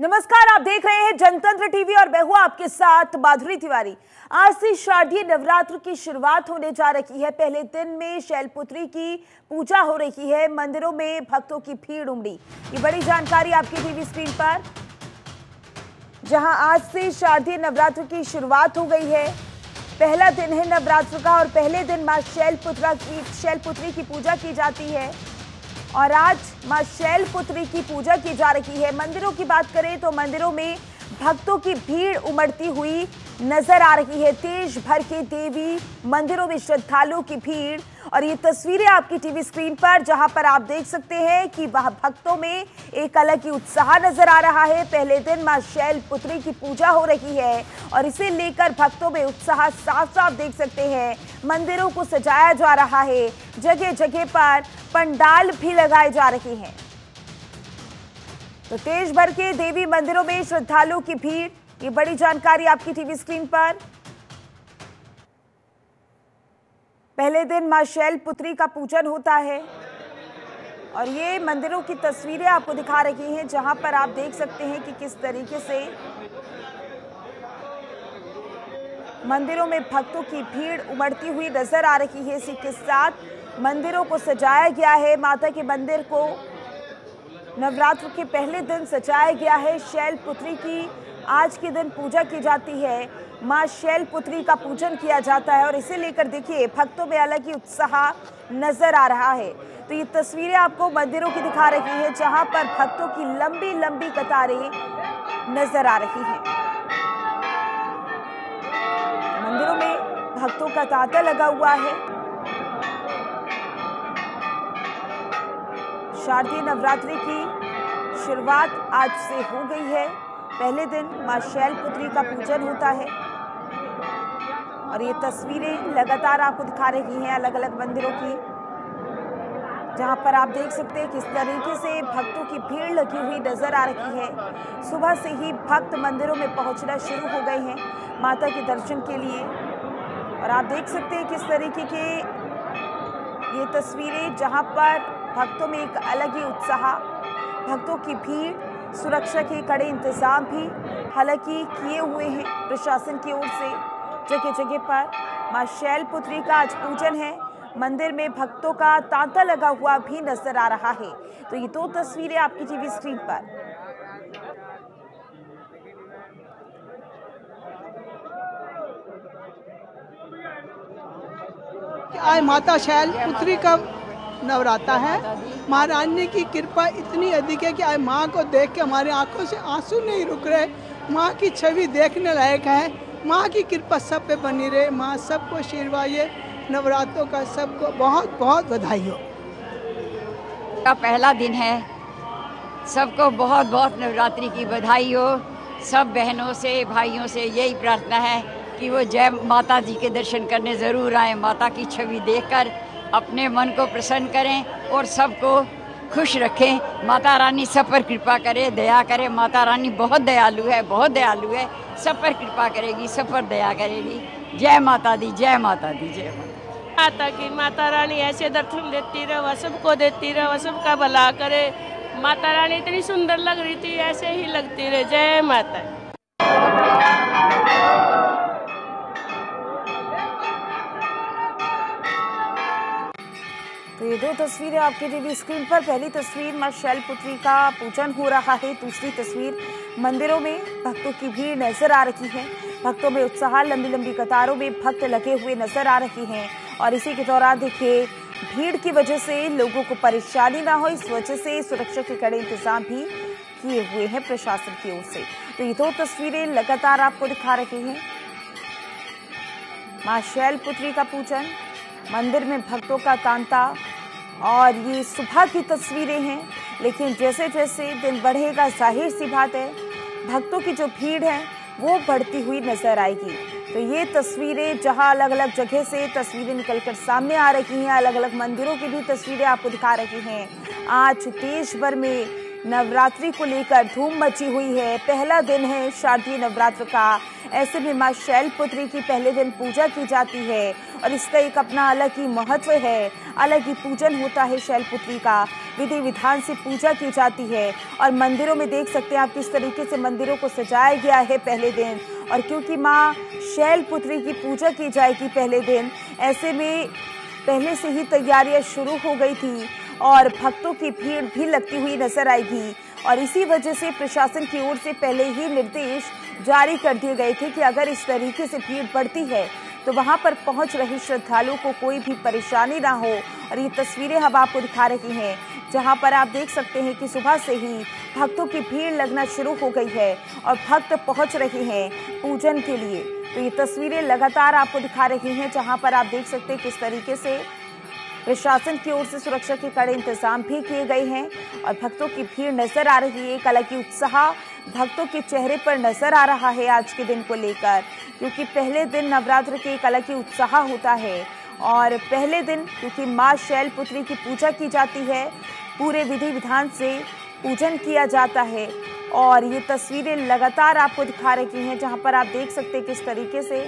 नमस्कार, आप देख रहे हैं जनतंत्र टीवी और मैं हूं आपके साथ माधुरी तिवारी। आज से शारदीय नवरात्र की शुरुआत होने जा रही है। पहले दिन में शैलपुत्री की पूजा हो रही है। मंदिरों में भक्तों की भीड़ उमड़ी। ये बड़ी जानकारी आपकी टीवी स्क्रीन पर, जहां आज से शारदीय नवरात्र की शुरुआत हो गई है। पहला दिन है नवरात्र का और पहले दिन मां शैलपुत्री की पूजा की जाती है और आज मां शैलपुत्री की पूजा की जा रही है। मंदिरों की बात करें तो मंदिरों में भक्तों की भीड़ उमड़ती हुई नजर आ रही है। देश भर के देवी मंदिरों में श्रद्धालुओं की भीड़ और ये तस्वीरें आपकी टीवी स्क्रीन पर, जहां पर आप देख सकते हैं कि वह भक्तों में एक अलग ही उत्साह नजर आ रहा है। पहले दिन मां शैलपुत्री की पूजा हो रही है और इसे लेकर भक्तों में उत्साह साफ साफ देख सकते हैं। मंदिरों को सजाया जा रहा है, जगह जगह पर पंडाल भी लगाए जा रहे हैं। तो देश भर के देवी मंदिरों में श्रद्धालुओं की भीड़, ये बड़ी जानकारी आपकी टीवी स्क्रीन पर। पहले दिन मां शैलपुत्री का पूजन होता है और ये मंदिरों की तस्वीरें आपको दिखा रही हैं, जहां पर आप देख सकते हैं कि किस तरीके से मंदिरों में भक्तों की भीड़ उमड़ती हुई नजर आ रही है। इसी के साथ मंदिरों को सजाया गया है। माता के मंदिर को नवरात्र के पहले दिन सजाया गया है। शैलपुत्री की आज के दिन पूजा की जाती है। मां शैलपुत्री का पूजन किया जाता है और इसे लेकर देखिए भक्तों में अलग ही उत्साह नजर आ रहा है। तो ये तस्वीरें आपको मंदिरों की दिखा रही है, जहां पर भक्तों की लंबी लंबी कतारें नजर आ रही हैं। मंदिरों में भक्तों का तांता लगा हुआ है। शारदीय नवरात्रि की शुरुआत आज से हो गई है। पहले दिन मां शैलपुत्री का पूजन होता है और ये तस्वीरें लगातार आपको दिखा रही हैं अलग अलग मंदिरों की, जहां पर आप देख सकते हैं किस तरीके से भक्तों की भीड़ लगी हुई नजर आ रही है। सुबह से ही भक्त मंदिरों में पहुंचना शुरू हो गए हैं माता के दर्शन के लिए और आप देख सकते हैं किस तरीके के ये तस्वीरें, जहां पर भक्तों में एक अलग ही उत्साह, भक्तों की भीड़, सुरक्षा के कड़े इंतजाम भी हालांकि किए हुए हैं प्रशासन की ओर से। जगह जगह पर मां शैलपुत्री का आज पूजन है। मंदिर में भक्तों का तांता लगा हुआ भी नजर आ रहा है। तो ये दो तस्वीरें आपकी टीवी स्क्रीन पर। आज माता शैलपुत्री का नवराता है। महारानी की कृपा इतनी अधिक है कि आज माँ को देख के हमारे आंखों से आंसू नहीं रुक रहे। माँ की छवि देखने लायक है। माँ की कृपा सब पे बनी रहे। माँ सबको आशीर्वाद, ये नवरात्रों का सबको बहुत बहुत बधाई हो। का पहला दिन है, सबको बहुत बहुत नवरात्रि की बधाई हो। सब बहनों से भाइयों से यही प्रार्थना है कि वो जय माता जी के दर्शन करने ज़रूर आए। माता की छवि देखकर अपने मन को प्रसन्न करें और सबको खुश रखें। माता रानी सब पर कृपा करे, दया करे। माता रानी बहुत दयालु है, बहुत दयालु है। सब पर कृपा करेगी, सब पर दया करेगी। जय माता दी, जय माता दी, जय माता की। माता रानी ऐसे दर्शन देती रहे, वह सबको देती रहे, वह सबका भला करे। माता रानी इतनी सुंदर लग रही थी, ऐसे ही लगती रहे। जय माता। तो ये दो तस्वीरें आपकी टीवी स्क्रीन पर। पहली तस्वीर मां शैलपुत्री का पूजन हो रहा है, दूसरी तस्वीर मंदिरों में भक्तों की भीड़ नजर आ रही है। भक्तों में उत्साह, लंबी लंबी कतारों में भक्त लगे हुए नजर आ रहे हैं और इसी के दौरान देखिए भीड़ की वजह से लोगों को परेशानी ना हो, इस वजह से सुरक्षा के कड़े इंतजाम भी किए हुए हैं प्रशासन की ओर से। तो ये दो तस्वीरें लगातार आपको दिखा रहे हैं। मां शैलपुत्री का पूजन, मंदिर में भक्तों का तांता और ये सुबह की तस्वीरें हैं, लेकिन जैसे जैसे दिन बढ़ेगा जाहिर सी बात है भक्तों की जो भीड़ है वो बढ़ती हुई नजर आएगी। तो ये तस्वीरें जहां अलग अलग जगह से तस्वीरें निकलकर सामने आ रही हैं, अलग अलग मंदिरों की भी तस्वीरें आपको दिखा रही हैं। आज देश भर में नवरात्रि को लेकर धूम मची हुई है। पहला दिन है शारदीय नवरात्र का। ऐसे में मां शैलपुत्री की पहले दिन पूजा की जाती है और इसका एक अपना अलग ही महत्व है, अलग ही पूजन होता है शैलपुत्री का। विधि विधान से पूजा की जाती है। और मंदिरों में देख सकते हैं आप किस तरीके से मंदिरों को सजाया गया है पहले दिन। और क्योंकि माँ शैलपुत्री की पूजा की जाएगी पहले दिन, ऐसे में पहले से ही तैयारियां शुरू हो गई थी और भक्तों की भीड़ भी लगती हुई नजर आएगी। और इसी वजह से प्रशासन की ओर से पहले ही निर्देश जारी कर दिए गए थे कि अगर इस तरीके से भीड़ बढ़ती है तो वहां पर पहुंच रहे श्रद्धालुओं को कोई भी परेशानी ना हो। और ये तस्वीरें हम आपको दिखा रही हैं जहां पर आप देख सकते हैं कि सुबह से ही भक्तों की भीड़ लगना शुरू हो गई है और भक्त पहुंच रहे हैं पूजन के लिए। तो ये तस्वीरें लगातार आपको दिखा रही हैं जहां पर आप देख सकते हैं किस तरीके से प्रशासन की ओर से सुरक्षा के कड़े इंतजाम भी किए गए हैं और भक्तों की भीड़ नजर आ रही है। एक अलग ही उत्साह भक्तों के चेहरे पर नजर आ रहा है आज के दिन को लेकर, क्योंकि पहले दिन नवरात्र के एक अलग ही उत्साह होता है। और पहले दिन क्योंकि माँ शैलपुत्री की पूजा की जाती है, पूरे विधि विधान से पूजन किया जाता है। और ये तस्वीरें लगातार आपको दिखा रही हैं जहाँ पर आप देख सकते हैं किस तरीके से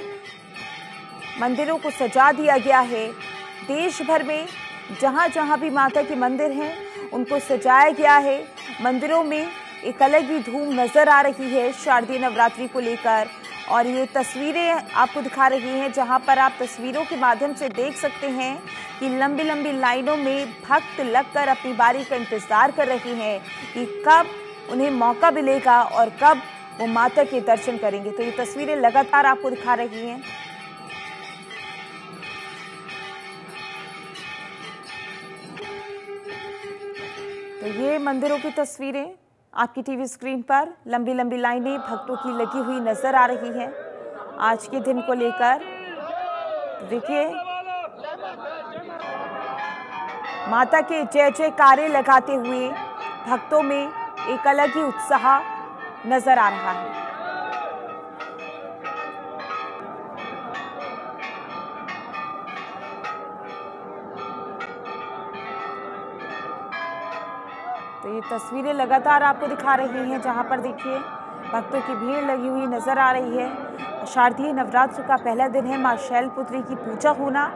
मंदिरों को सजा दिया गया है। देश भर में जहाँ जहाँ भी माता के मंदिर हैं उनको सजाया गया है। मंदिरों में एक अलग ही धूम नजर आ रही है शारदीय नवरात्रि को लेकर। और ये तस्वीरें आपको दिखा रही हैं जहाँ पर आप तस्वीरों के माध्यम से देख सकते हैं कि लंबी लंबी लाइनों में भक्त लगकर अपनी बारी का इंतजार कर रहे हैं कि कब उन्हें मौका मिलेगा और कब वो माता के दर्शन करेंगे। तो ये तस्वीरें लगातार आपको दिखा रही हैं। तो ये मंदिरों की तस्वीरें आपकी टीवी स्क्रीन पर, लंबी लंबी लाइनें भक्तों की लगी हुई नजर आ रही हैं आज के दिन को लेकर। देखिए माता के जय जयकारे लगाते हुए भक्तों में एक अलग ही उत्साह नजर आ रहा है। तो ये तस्वीरें लगातार आपको दिखा रही हैं जहां पर देखिए भक्तों की भीड़ लगी हुई नजर आ रही है। शारदीय नवरात्र का पहला दिन है, मां शैलपुत्री की पूजा होना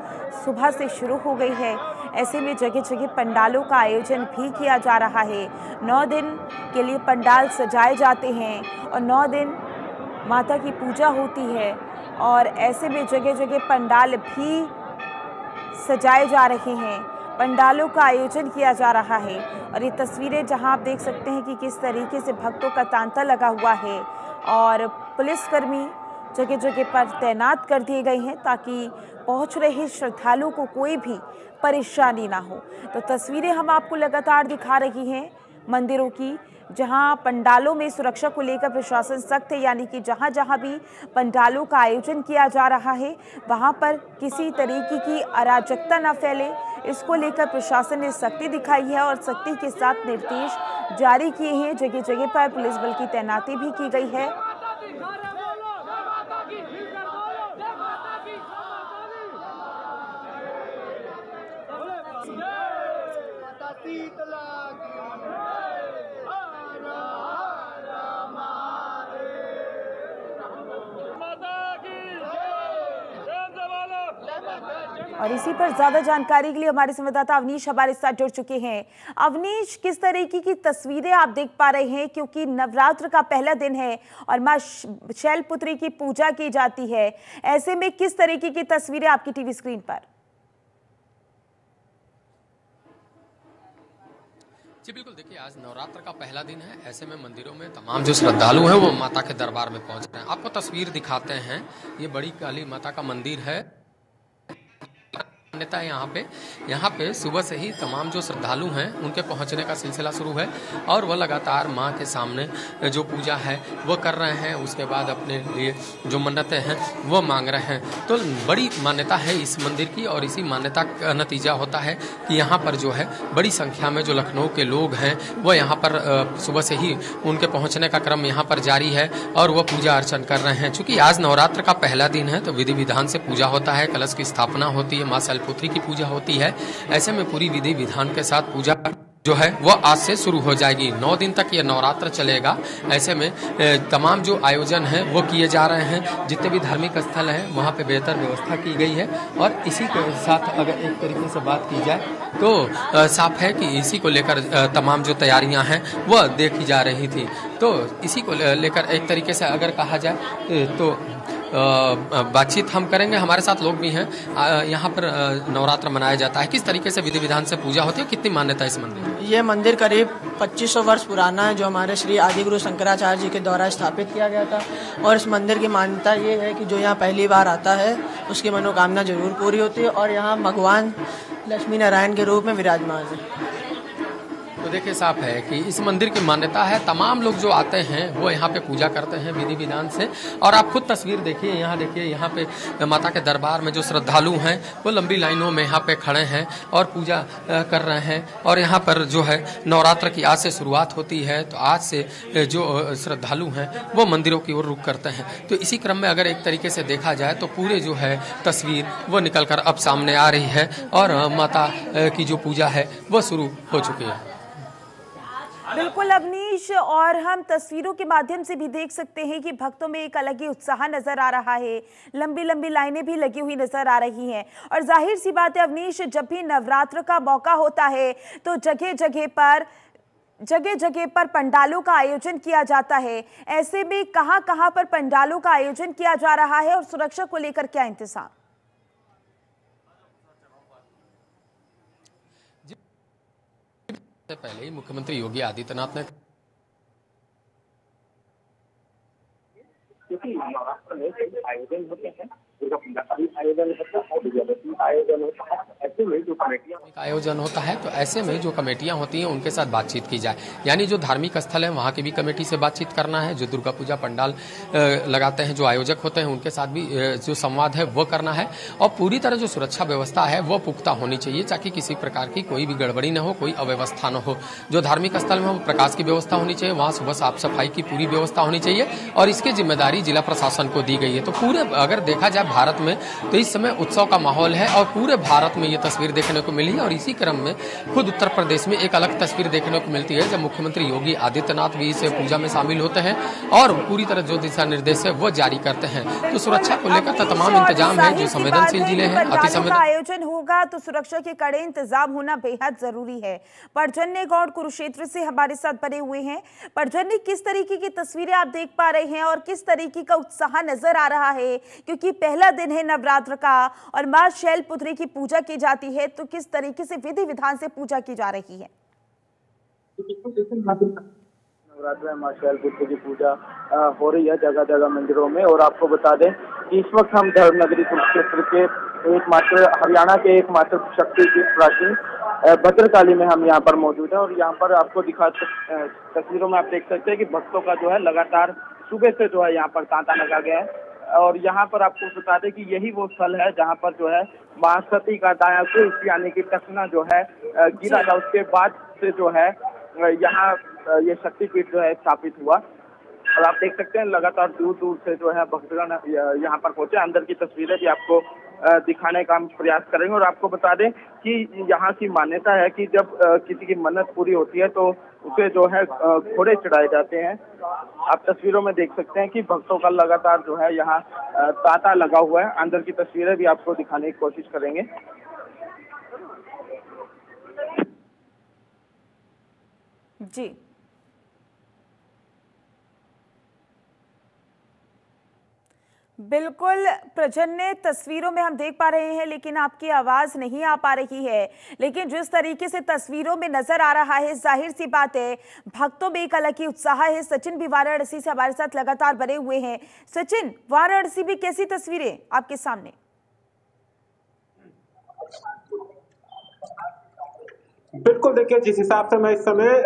सुबह से शुरू हो गई है। ऐसे में जगह जगह पंडालों का आयोजन भी किया जा रहा है। 9 दिन के लिए पंडाल सजाए जाते हैं और 9 दिन माता की पूजा होती है। और ऐसे में जगह जगह पंडाल भी सजाए जा रहे हैं, पंडालों का आयोजन किया जा रहा है। और ये तस्वीरें जहां आप देख सकते हैं कि किस तरीके से भक्तों का तांता लगा हुआ है और पुलिसकर्मी जगह जगह पर तैनात कर दिए गए हैं ताकि पहुंच रहे श्रद्धालुओं को कोई भी परेशानी ना हो। तो तस्वीरें हम आपको लगातार दिखा रही हैं मंदिरों की, जहां पंडालों में सुरक्षा को लेकर प्रशासन सख्त है, यानी कि जहां जहां भी पंडालों का आयोजन किया जा रहा है वहां पर किसी तरीके की अराजकता न फैले, इसको लेकर प्रशासन ने सख्ती दिखाई है और सख्ती के साथ निर्देश जारी किए हैं। जगह जगह पर पुलिस बल की तैनाती भी की गई है। और इसी पर ज्यादा जानकारी के लिए हमारे संवाददाता अवनीश हमारे साथ जुड़ चुके हैं। अवनीश, किस तरीके की तस्वीरें आप देख पा रहे हैं, क्योंकि नवरात्र का पहला दिन है और मां शैलपुत्री की पूजा की जाती है, ऐसे में किस तरीके की तस्वीरें आपकी टीवी स्क्रीन पर? जी बिल्कुल, देखिए आज नवरात्र का पहला दिन है, ऐसे में मंदिरों में तमाम जो श्रद्धालु हैं वो माता के दरबार में पहुंच रहे हैं। आपको तस्वीर दिखाते हैं, ये बड़ी काली माता का मंदिर है। मान्यता है यहाँ पे सुबह से ही तमाम जो श्रद्धालु हैं उनके पहुंचने का सिलसिला शुरू है और वह लगातार माँ के सामने जो पूजा है वो कर रहे हैं। उसके बाद अपने लिए जो मन्नतें हैं वो मांग रहे हैं। तो बड़ी मान्यता है इस मंदिर की और इसी मान्यता का नतीजा होता है कि यहाँ पर जो है बड़ी संख्या में जो लखनऊ के लोग हैं वो यहाँ पर सुबह से ही उनके पहुँचने का क्रम यहाँ पर जारी है और वह पूजा अर्चन कर रहे हैं। चूँकि आज नवरात्र का पहला दिन है तो विधि विधान से पूजा होता है, कलश की स्थापना होती है, माँ शैलपुत्री की पूजा होती है। ऐसे में पूरी विधि विधान के साथ पूजा जो है वो आज से शुरू हो जाएगी। 9 दिन तक ये नवरात्र चलेगा। ऐसे में तमाम जो आयोजन हैं वो किए जा रहे हैं। जितने भी धार्मिक स्थल हैं वहाँ पे बेहतर व्यवस्था की गई है और इसी के साथ अगर एक तरीके से बात की जाए तो साफ है कि इसी को लेकर तमाम जो तैयारियां हैं वह देखी जा रही थी। तो इसी को लेकर एक तरीके से अगर कहा जाए तो बातचीत हम करेंगे। हमारे साथ लोग भी हैं। यहाँ पर नवरात्र मनाया जाता है, किस तरीके से विधि विधान से पूजा होती है, कितनी मान्यता है इस मंदिर? ये मंदिर करीब 2500 वर्ष पुराना है, जो हमारे श्री आदिगुरु शंकराचार्य जी के द्वारा स्थापित किया गया था। और इस मंदिर की मान्यता ये है कि जो यहाँ पहली बार आता है उसकी मनोकामना जरूर पूरी होती है और यहाँ भगवान लक्ष्मी नारायण के रूप में विराजमान है। तो देखिए साफ है कि इस मंदिर की मान्यता है। तमाम लोग जो आते हैं वो यहाँ पे पूजा करते हैं विधि विधान से। और आप खुद तस्वीर देखिए, यहाँ देखिए, यहाँ पे माता के दरबार में जो श्रद्धालु हैं वो लंबी लाइनों में यहाँ पे खड़े हैं और पूजा कर रहे हैं। और यहाँ पर जो है नवरात्र की आज से शुरुआत होती है, तो आज से जो श्रद्धालु हैं वो मंदिरों की ओर रुख करते हैं। तो इसी क्रम में अगर एक तरीके से देखा जाए तो पूरे जो है तस्वीर वो निकल कर अब सामने आ रही है और माता की जो पूजा है वो शुरू हो चुकी है। बिल्कुल अवनीश, और हम तस्वीरों के माध्यम से भी देख सकते हैं कि भक्तों में एक अलग ही उत्साह नजर आ रहा है। लंबी लंबी लाइनें भी लगी हुई नजर आ रही हैं। और जाहिर सी बात है अवनीश, जब भी नवरात्र का मौका होता है तो जगह जगह पर पंडालों का आयोजन किया जाता है। ऐसे में कहां कहां पर पंडालों का आयोजन किया जा रहा है और सुरक्षा को लेकर क्या इंतजाम? पहले ही मुख्यमंत्री योगी आदित्यनाथ ने आयोजन होते हैं, आयोजन होता है, तो ऐसे में जो कमेटियां होती हैं उनके साथ बातचीत की जाए। यानी जो धार्मिक स्थल है वहाँ की भी कमेटी से बातचीत करना है, जो दुर्गा पूजा पंडाल लगाते हैं, जो आयोजक होते हैं उनके साथ भी जो संवाद है वो करना है। और पूरी तरह जो सुरक्षा व्यवस्था है वो पुख्ता होनी चाहिए, ताकि किसी प्रकार की कोई भी गड़बड़ी न हो, कोई अव्यवस्था न हो। जो धार्मिक स्थल में प्रकाश की व्यवस्था होनी चाहिए, वहाँ सुबह साफ सफाई की पूरी व्यवस्था होनी चाहिए और इसकी जिम्मेदारी जिला प्रशासन को दी गई है। तो पूरे अगर देखा जाए भारत में तो इस समय उत्सव का माहौल है और पूरे भारत में ये तस्वीर देखने को मिली है। और इसी क्रम में खुद उत्तर प्रदेश में एक अलग तस्वीर देखने को मिलती है, जब मुख्यमंत्री योगी आदित्यनाथ भी इस पूजा में शामिल होते हैं और पूरी तरह जो दिशा निर्देश है वो जारी करते हैं। तो सुरक्षा को लेकर तो तमाम इंतजाम है। जो संवेदनशील जिले हैं, अति संवेदनशील आयोजन होगा तो सुरक्षा के कड़े इंतजाम होना बेहद जरूरी है। परजन्य गौड़ कुरुक्षेत्र से हमारे साथ बने हुए हैं। परजन्य, किस तरीके की तस्वीरें आप देख पा रहे हैं और किस तरीके का उत्साह नजर आ रहा है, क्योंकि पहला दिन है नवरात्र का और मां शैलपुत्री की पूजा की जाती है, तो किस तरीके से विधि विधान से पूजा की जा रही है? नवरात्र में मां शैलपुत्री की पूजा हो रही है जगह जगह मंदिरों में। और आपको बता दें कि इस वक्त हम धर्मनगरी कुरुक्षेत्र के एकमात्र हरियाणा के एकमात्र शक्ति की प्राचीन भद्रकाली में हम यहाँ पर मौजूद हैं। और यहाँ पर आपको तस्वीरों में आप देख सकते हैं कि भक्तों का जो है लगातार सुबह से जो है यहाँ पर तांता लगा गया है। और यहाँ पर आपको बता दें कि यही वो स्थल है जहाँ पर जो है मां सती का दाया कुश यानी कि टखना जो है गिरा था। उसके बाद से जो है यहाँ ये शक्तिपीठ जो है स्थापित हुआ। और आप देख सकते हैं लगातार दूर दूर से जो है भक्तगण यहाँ पर पहुंचे। अंदर की तस्वीरें भी आपको दिखाने का हम प्रयास करेंगे। और आपको बता दें कि यहाँ की मान्यता है कि जब किसी की मन्नत पूरी होती है तो उसे जो है घोड़े चढ़ाए जाते हैं। आप तस्वीरों में देख सकते हैं कि भक्तों का लगातार जो है यहाँ तांता लगा हुआ है। अंदर की तस्वीरें भी आपको दिखाने की कोशिश करेंगे। जी बिल्कुल प्रजन्य, तस्वीरों में हम देख पा रहे हैं लेकिन आपकी आवाज नहीं आ पा रही है। लेकिन जिस तरीके से तस्वीरों में नजर आ रहा है, जाहिर सी बात है भक्तों में एक अलग ही उत्साह है। सचिन भी वाराणसी से हमारे साथ लगातार बने हुए हैं। सचिन, वाराणसी में कैसी तस्वीरें आपके सामने? बिल्कुल, देखिए जिस हिसाब से मैं इस समय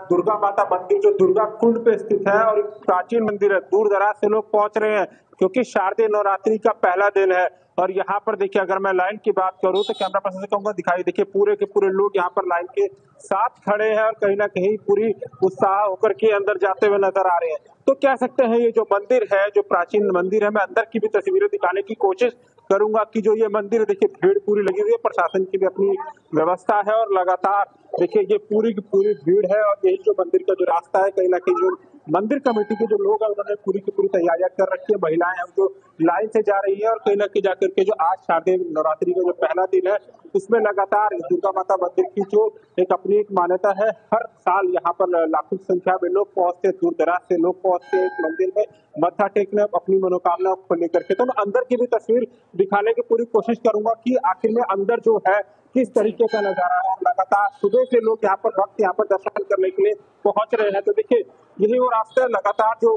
दुर्गा माता मंदिर जो दुर्गा कुंड पे स्थित है और प्राचीन मंदिर है, दूर दराज से लोग पहुंच रहे हैं क्योंकि शारदीय नवरात्रि का पहला दिन है। और यहाँ पर देखिए अगर मैं लाइन की बात करूं तो कैमरा पर्सन से कहूंगा दिखाई, देखिए पूरे के पूरे लोग यहाँ पर लाइन के साथ खड़े हैं और कहीं ना कहीं पूरी उत्साह होकर के अंदर जाते हुए नजर आ रहे हैं। तो कह सकते हैं ये जो मंदिर है, जो प्राचीन मंदिर है, मैं अंदर की भी तस्वीरें दिखाने की कोशिश करूंगा कि जो ये मंदिर देखिए भीड़ पूरी लगी हुई है, प्रशासन की भी अपनी व्यवस्था है और लगातार देखिए ये पूरी की पूरी भीड़ है। और यही जो मंदिर का जो रास्ता है, कहीं ना कहीं जो मंदिर कमेटी के जो लोग हैं उन्होंने पूरी की पूरी तैयारियां कर रखी है। महिलाएं हैं जो लाइन से जा रही है और कहीं ना कहीं जाकर के जो आज शारदीय नवरात्रि का जो पहला दिन है उसमें लगातार दुर्गा माता मंदिर की जो एक अपनी एक मान्यता है, हर साल यहाँ पर लाखों की संख्या में लोग पहुंचते, दूर दराज से लोग पहुंचते इस मंदिर में मत्था टेकने अपनी मनोकामनाओं को लेकर के। तो मैं अंदर की भी तस्वीर दिखाने की पूरी कोशिश करूंगा कि आखिर में अंदर जो है किस तरीके का नजारा है। लगातार सुबह से लोग यहाँ पर भक्त यहाँ पर दर्शन करने के लिए पहुंच रहे हैं। तो देखिए यही वो रास्ता है, लगातार जो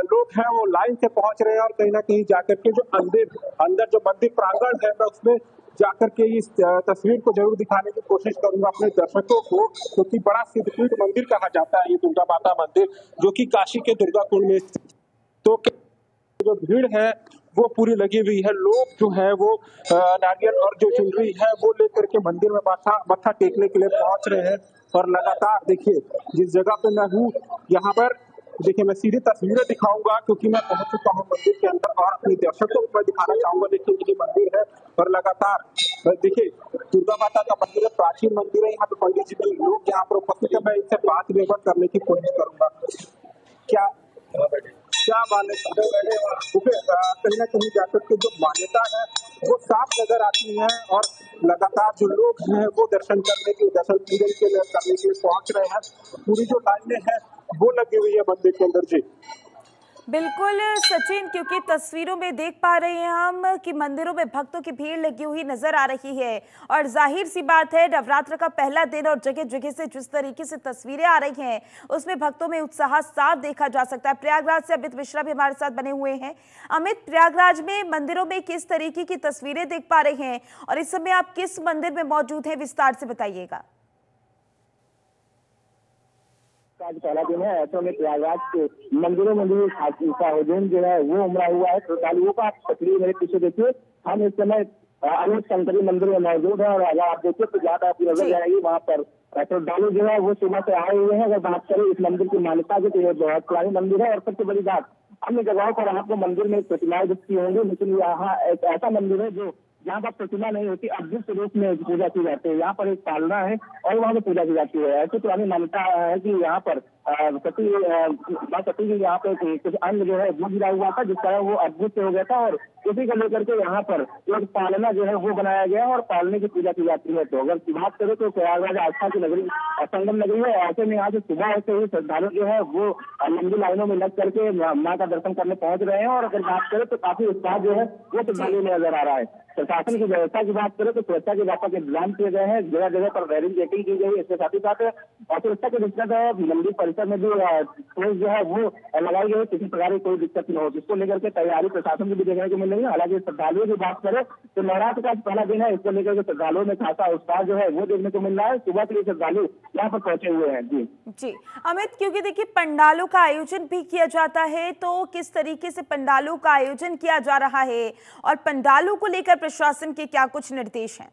लोग हैं वो लाइन से पहुंच रहे हैं और कहीं ना कहीं जाकर के जो अंदर जो मंदिर प्रांगण है मैं उसमें जाकर के इस तस्वीर को जरूर दिखाने की कोशिश करूंगा अपने दर्शकों को, क्योंकि बड़ा सिद्धपीठ मंदिर कहा जाता है ये दुर्गा माता मंदिर, जो कि काशी के दुर्गा कुंड में। तो जो भीड़ है वो पूरी लगी हुई है, लोग जो है वो नारियल और जो चुनरी है वो लेकर के मंदिर में मत्था टेकने के लिए पहुंच रहे हैं। और लगातार देखिए जिस जगह पे मैं हूँ यहाँ पर देखिए मैं सीधी तस्वीरें दिखाऊंगा क्योंकि मैं पहुंच चुका हूँ मंदिर के अंदर और अपने दर्शकों को मैं दिखाना चाहूंगा। देखिए ये मंदिर है और लगातार देखिए दुर्गा माता का मंदिर है, प्राचीन मंदिर है। यहाँ पे पंडित जी के लोग यहाँ पर उपस्थित है, मैं इनसे बात व्यवहार करने की कोशिश करूंगा। क्या मान्यता कहीं ना कहीं जाकर के जो मान्यता है वो साफ नजर आती है और लगातार जो लोग हैं वो दर्शन पूजन के लिए करने के लिए पहुंच रहे हैं। पूरी जो लाइनें हैं वो लगी हुई है मंदिर के अंदर। जी बिल्कुल सचिन, क्योंकि तस्वीरों में देख पा रहे हैं हम कि मंदिरों में भक्तों की भीड़ लगी हुई नजर आ रही है और जाहिर सी बात है नवरात्र का पहला दिन और जगह जगह से जिस तरीके से तस्वीरें आ रही हैं उसमें भक्तों में उत्साह साफ देखा जा सकता है। प्रयागराज से अमित मिश्रा भी हमारे साथ बने हुए हैं। अमित, प्रयागराज में मंदिरों में किस तरीके की तस्वीरें देख पा रहे हैं और इस समय आप किस मंदिर में मौजूद हैं, विस्तार से बताइएगा। आज पहला दिन है, ऐसे में प्रयागराज के मंदिरों में भी हुजूम जो है वो उमड़ा हुआ है। श्रद्धालुओं का तस्वीर मेरे पीछे देखिए, हम इस समय अनेक शंकरी मंदिर में मौजूद है और अगर आप देखिए तो ज्यादा आपकी नजर जाएगी वहाँ पर श्रद्धालु जो है वो सुबह से आए हुए हैं। अगर बात करें इस मंदिर की मान्यता की तो यह बहुत पुरानी मंदिर है और सबसे बड़ी बात अन्य जगहों पर आपको मंदिर में प्रतिमाएं दिखती होंगी, लेकिन यहाँ एक ऐसा मंदिर है जो यहाँ पर प्रतिमा नहीं होती, अद्भुत रूप में पूजा की जाती है। यहाँ पर एक पालना है और वहाँ पर पूजा की जाती है। ऐसी पुरानी मान्यता है कि यहाँ पर सती की यहाँ पे कुछ अंग जो है वो गिरा हुआ था, जिस तरह वो अद्भुत हो गया था और उसी को लेकर के यहाँ पर एक पालना जो है वो बनाया गया और पालने की पूजा की जाती है। तो अगर बात करें तो प्रयागराज आस्था की नगरी संगम नगरी है। ऐसे में यहाँ से सुबह से ही श्रद्धालु जो है वो लंबी लाइनों में लग करके माँ का दर्शन करने पहुंच रहे हैं और अगर बात करें तो काफी उत्साह जो है वो श्रद्धालु में नजर आ रहा है। प्रशासन की व्यवस्था की बात करें तो सुरक्षा के व्यापक इंतजाम किए गए हैं, जगह जगह पर बैरिकेडिंग की गई है। इसके साथ ही साथ और सुरक्षा की दिक्कत है, मंदिर परिसर में भी पुलिस जो है वो लगाई गई, किसी प्रकार की कोई दिक्कत न हो, जिसको लेकर के तैयारी प्रशासन की भी देखने को मिल रही है। हालांकि श्रद्धालुओं की बात करें तो नवरात्र का पहला दिन है, इसको लेकर के श्रद्धालुओं में खासा उत्साह जो है वो देखने को मिल रहा है। सुबह के लिए श्रद्धालु यहाँ पर पहुंचे हुए हैं। जी अमित, क्योंकि देखिए पंडालों का आयोजन भी किया जाता है, तो किस तरीके से पंडालों का आयोजन किया जा रहा है और पंडालों को लेकर प्रशासन के क्या कुछ निर्देश हैं?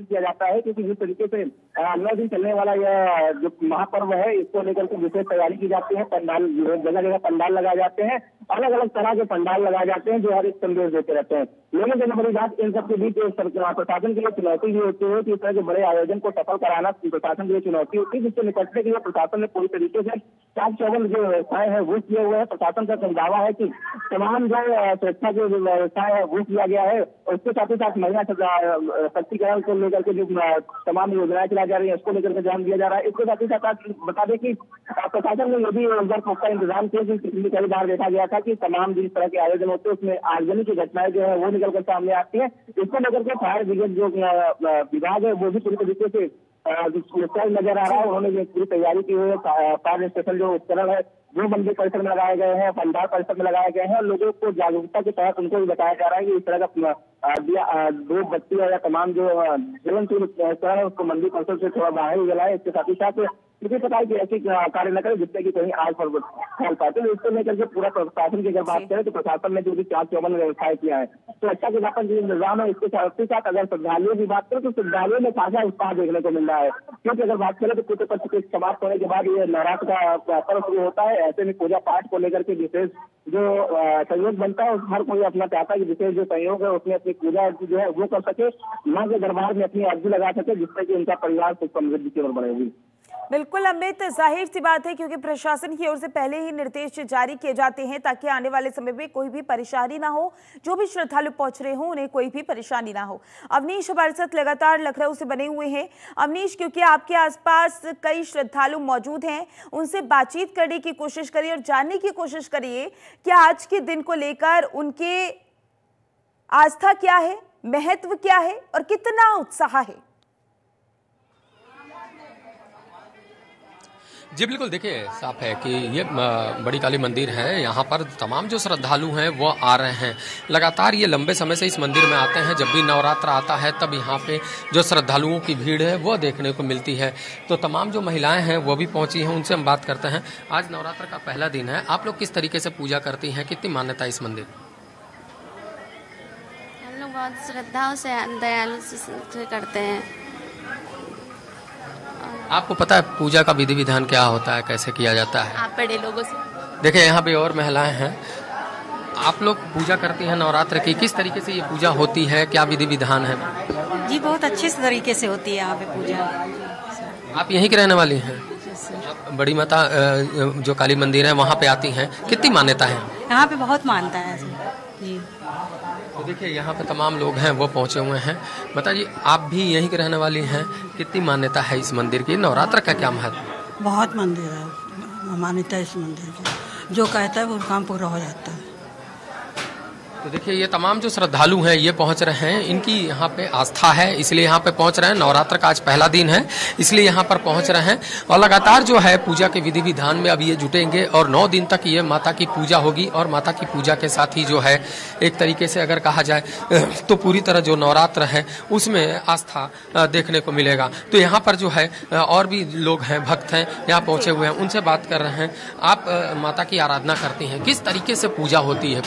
किया जाता है क्योंकि जिस तरीके से 9 दिन चलने वाला यह जो महापर्व है इसको लेकर के विशेष तैयारी की जाती है। पंडाल जगह जगह पंडाल लगाए जाते हैं, अलग अलग तरह के पंडाल लगाए जाते हैं जो हर एक संदेश देते रहते हैं। लेकिन जब बड़ी बात इन सबके बीच प्रशासन के लिए चुनौती भी होती है कि इस तरह के बड़े आयोजन को सफल कराना प्रशासन के लिए चुनौती होती है, जिससे निपटने के लिए प्रशासन ने पूरी तरीके से चाक चौबंद जो व्यवस्थाएं है वो किए हुए हैं। प्रशासन का दावा है कि तमाम जो सुरक्षा की व्यवस्थाएं है वो किया गया है और इसके साथ ही साथ महिला सशक्तिकरण को लेकर के जो तमाम योजनाएं चलाई जा रही है उसको लेकर के ध्यान दिया जा रहा है। इसके साथ ही साथ बता दें कि प्रशासन ने यदि पुख्ता इंतजाम किया कि पिछली कई बार देखा गया था कि तमाम जिस तरह के आयोजन होते हैं उसमें आगजनी की घटनाएं जो है वो निकल कर सामने आती है। इसको लेकर के फायर ब्रिगेड जो विभाग है वो भी पूरी तरीके से नजर आ रहा है। उन्होंने पूरी तैयारी की हुई है। फायर स्टेशन जो उपकरण है वो मंदिर परिसर में लगाए गए हैं, पंडाल परिसर में लगाए गए हैं और लोगों को जागरूकता के तहत उनको भी बताया जा रहा है कि इस तरह का दो बत्ती या तमाम जो ज्वलनशील उपकरण है उसको मंदिर परिसर से थोड़ा बाहर ही जलाए। इसके साथ ही साथ मुझे पता है कि ऐसे कार्य न करें जिससे कि कहीं आग फैल पाए। तो इसको लेकर के पूरा प्रशासन की अगर बात करें तो प्रशासन ने जो भी 454 व्यवस्थाएं किया है, सुरक्षा के व्यापक जो इंतजाम है, इसके साथ ही साथ अगर श्रद्धालुओं की बात करें तो श्रद्धालुओं में ताजा उत्साह देखने को मिल रहा है। क्योंकि अगर बात करें तो पितृ पक्ष के समाप्त होने के बाद ये नवरात्र का पर्व शुरू होता है। ऐसे में पूजा पाठ को लेकर के विशेष जो सहयोग बनता है, हर कोई अपना चाहता है कि विशेष जो सहयोग है उसमें अपनी पूजा जो है वो कर सके, मां के दरबार में अपनी अर्जी लगा सके, जिससे कि उनका परिवार सुख समृद्धि की ओर बढ़ेगी। बिल्कुल अमित, जाहिर सी बात है क्योंकि प्रशासन की ओर से पहले ही निर्देश जारी किए जाते हैं ताकि आने वाले समय में कोई भी परेशानी ना हो, जो भी श्रद्धालु पहुंच रहे हों उन्हें कोई भी परेशानी ना हो। अवनीश हमारे साथ लगातार लखनऊ से बने हुए हैं। अवनीश, क्योंकि आपके आसपास कई श्रद्धालु मौजूद हैं, उनसे बातचीत करने की कोशिश करिए और जानने की कोशिश करिए कि आज के दिन को लेकर उनके आस्था क्या है, महत्व क्या है और कितना उत्साह है। जी बिल्कुल, देखिए साफ है कि ये बड़ी काली मंदिर है। यहाँ पर तमाम जो श्रद्धालु हैं वो आ रहे हैं। लगातार ये लंबे समय से इस मंदिर में आते हैं। जब भी नवरात्र आता है तब यहाँ पे जो श्रद्धालुओं की भीड़ है वो देखने को मिलती है। तो तमाम जो महिलाएं हैं वो भी पहुँची हैं, उनसे हम बात करते हैं। आज नवरात्र का पहला दिन है, आप लोग किस तरीके से पूजा करती हैं, कितनी मान्यता है इस मंदिर? हम लोग बहुत श्रद्धाओं से, दयालु से करते हैं। आपको पता है पूजा का विधि विधान क्या होता है, कैसे किया जाता है? आप बड़े लोगों से देखिए यहाँ पे और महिलाएं हैं। आप लोग पूजा करती हैं नवरात्र की, किस तरीके से ये पूजा होती है, क्या विधि विधान है? जी बहुत अच्छे तरीके से होती है यहाँ पे पूजा। आप यहीं की रहने वाली हैं? बड़ी माता जो काली मंदिर है वहाँ पे आती हैं, कितनी मान्यता है? यहाँ पे बहुत मानता है जी। तो देखिए यहाँ पे तमाम लोग हैं वो पहुँचे हुए हैं। बताइए, आप भी यहीं के रहने वाली हैं, कितनी मान्यता है इस मंदिर की, नवरात्र का क्या महत्व? बहुत मंदिर है, मान्यता है इस मंदिर की, जो कहता है वो काम पूरा हो जाता है। तो देखिए ये तमाम जो श्रद्धालु हैं ये पहुंच रहे हैं, इनकी यहाँ पे आस्था है इसलिए यहाँ पे पहुंच रहे हैं। नवरात्र का आज पहला दिन है इसलिए यहाँ पर पहुंच रहे हैं और लगातार जो है पूजा के विधि विधान में अब ये जुटेंगे और 9 दिन तक ये माता की पूजा होगी। और माता की पूजा के साथ ही जो है एक तरीके से अगर कहा जाए तो पूरी तरह जो नवरात्र है उसमें आस्था देखने को मिलेगा। तो यहाँ पर जो है और भी लोग हैं, भक्त हैं, यहाँ पहुँचे हुए हैं, उनसे बात कर रहे हैं। आप माता की आराधना करती हैं, किस तरीके से पूजा होती है?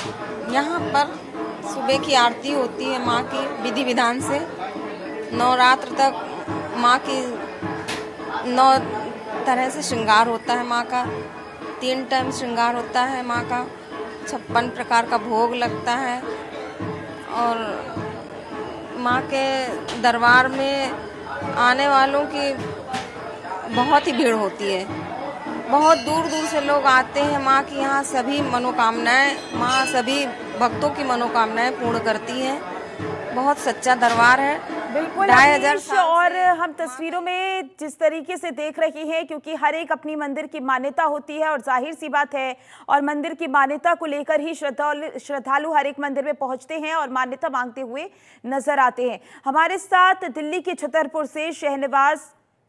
यहाँ पर सुबह की आरती होती है माँ की विधि विधान से। नवरात्र तक माँ की 9 तरह से श्रृंगार होता है माँ का। 3 टाइम श्रृंगार होता है माँ का। 56 प्रकार का भोग लगता है और माँ के दरबार में आने वालों की बहुत ही भीड़ होती है। बहुत दूर दूर से लोग आते हैं माँ की यहाँ। सभी मनोकामनाएं माँ सभी भक्तों की मनोकामनाएं पूर्ण करती हैं। बहुत सच्चा दरबार है। बिल्कुल। और हम तस्वीरों में जिस तरीके से देख रहे हैं, क्योंकि हर एक अपनी मंदिर की मान्यता होती है और जाहिर सी बात है, और मंदिर की मान्यता को लेकर ही श्रद्धालु हर एक मंदिर में पहुंचते हैं और मान्यता मांगते हुए नजर आते हैं। हमारे साथ दिल्ली के छतरपुर से शहनवाज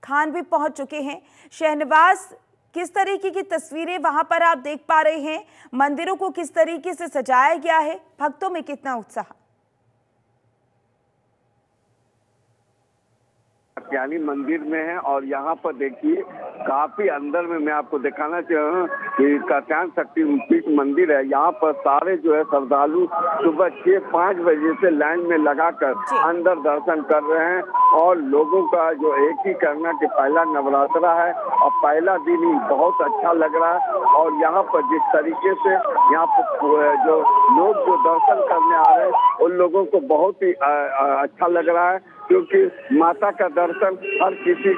खान भी पहुंच चुके हैं। शहनवाज, किस तरीके की तस्वीरें वहां पर आप देख पा रहे हैं? मंदिरों को किस तरीके से सजाया गया है? भक्तों में कितना उत्साह? कात्यायनी मंदिर में है और यहाँ पर देखिए काफी अंदर में मैं आपको दिखाना चाहूँ कि कात्यायन शक्तिपीठ मंदिर है। यहाँ पर सारे जो है श्रद्धालु सुबह 6-5 बजे से लाइन में लगाकर अंदर दर्शन कर रहे हैं। और लोगों का जो एक ही करना कि पहला नवरात्रा है और पहला दिन ही बहुत अच्छा लग रहा है। और यहाँ पर जिस तरीके से यहाँ पर जो लोग जो दर्शन करने आ रहे हैं उन लोगों को बहुत ही अच्छा लग रहा है, क्योंकि माता का दर्शन हर किसी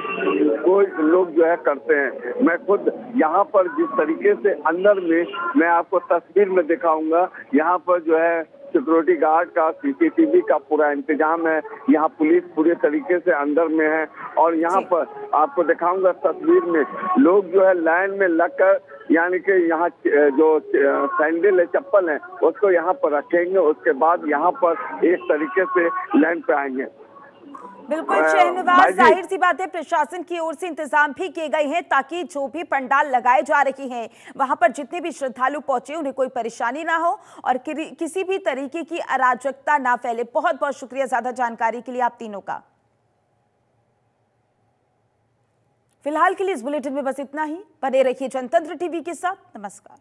कोई लोग जो है करते हैं। मैं खुद यहाँ पर जिस तरीके से अंदर में मैं आपको तस्वीर में दिखाऊंगा, यहाँ पर जो है सिक्योरिटी गार्ड का, CCTV का पूरा इंतजाम है। यहाँ पुलिस पूरे तरीके से अंदर में है और यहाँ पर आपको दिखाऊंगा तस्वीर में लोग जो है लाइन में लगकर, यानी कि यहाँ जो सैंडल है, चप्पल है, उसको यहाँ पर रखेंगे। उसके बाद यहाँ पर एक तरीके से लाइन पे आएंगे। बिल्कुल शहनवाज, जाहिर सी बात है प्रशासन की ओर से इंतजाम भी किए गए हैं ताकि जो भी पंडाल लगाए जा रहे हैं वहां पर जितने भी श्रद्धालु पहुंचे उन्हें कोई परेशानी ना हो और किसी भी तरीके की अराजकता ना फैले। बहुत बहुत शुक्रिया ज्यादा जानकारी के लिए आप तीनों का। फिलहाल के लिए इस बुलेटिन में बस इतना ही। बने रहिए जनतंत्र टीवी के साथ। नमस्कार।